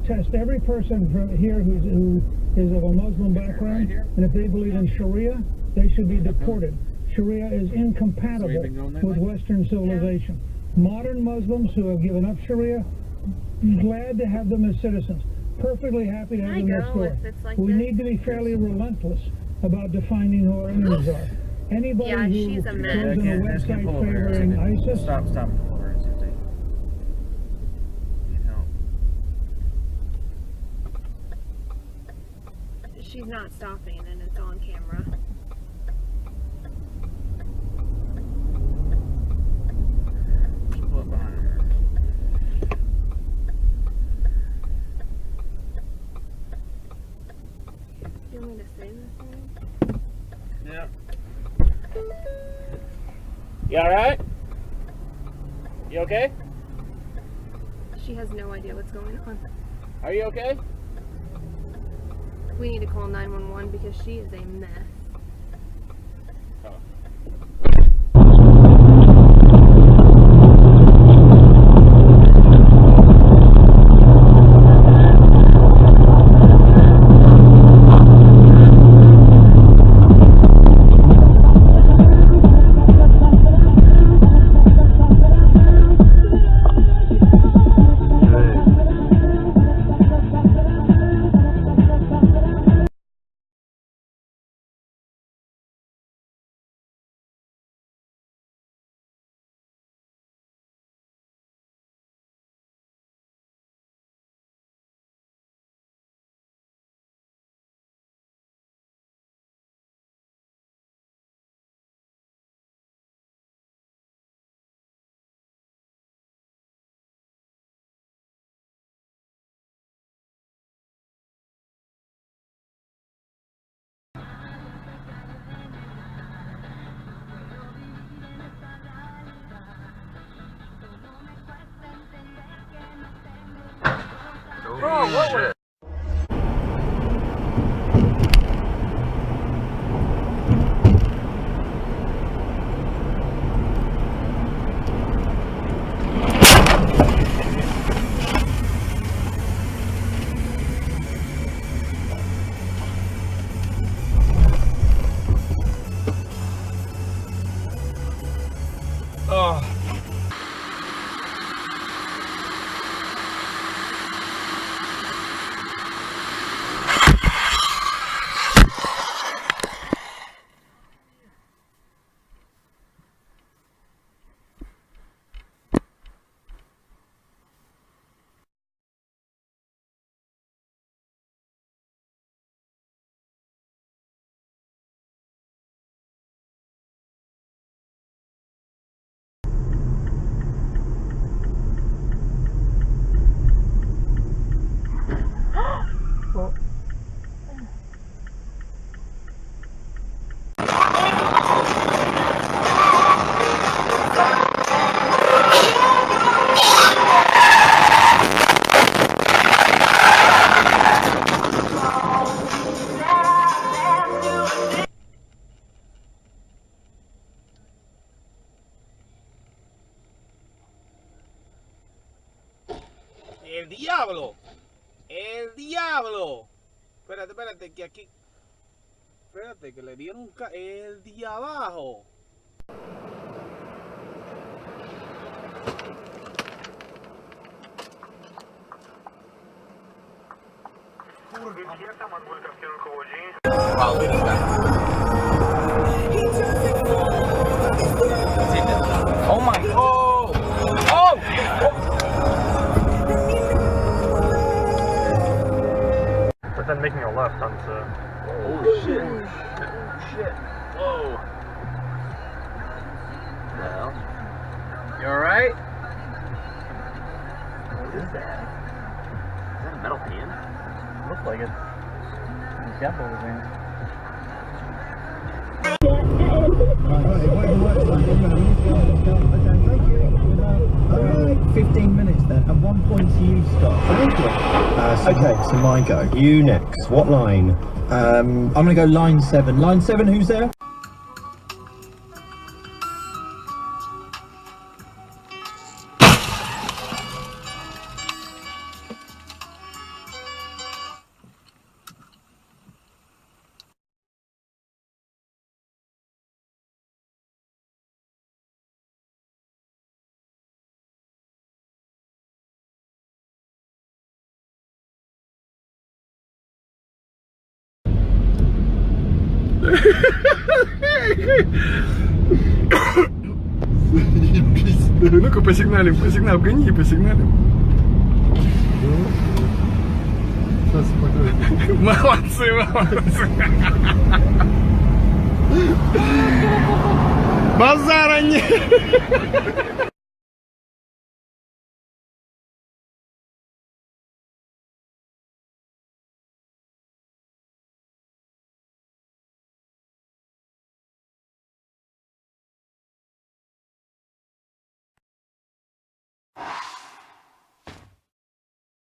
Test every person from here who is of a Muslim background, and if they believe in Sharia, they should be deported. Sharia is incompatible with Western civilization. Modern Muslims who have given up Sharia, glad to have them as citizens. Perfectly happy to have them next door. We need to be fairly relentless about defining who our enemies are. Anybody who goes on a website favoring ISIS. Stop. She's not stopping and it's on camera. Pull up behind her. Do you want me to say this thing? Yeah. You alright? You okay? She has no idea what's going on. Are you okay? We need to call 911 because she is a mess. Oh. Oh, what was it? Oh. ¡El diablo! ¡El diablo! Espérate, que aquí... Espérate, que le dieron un... ¡El de abajo! Oh my god! Oh! But then making a left onto... Oh shit! Shit! Whoa! Well, you alright? What is that? Is that a metal pan? Looks like it. It's got both hands. 15 minutes then, and 1 point to you, Scott. Okay, so my go. You next. What line? I'm gonna go line 7. Line 7, who's there? Ну-ка, посигналим, гони, посигналим. Молодцы. Базара нет.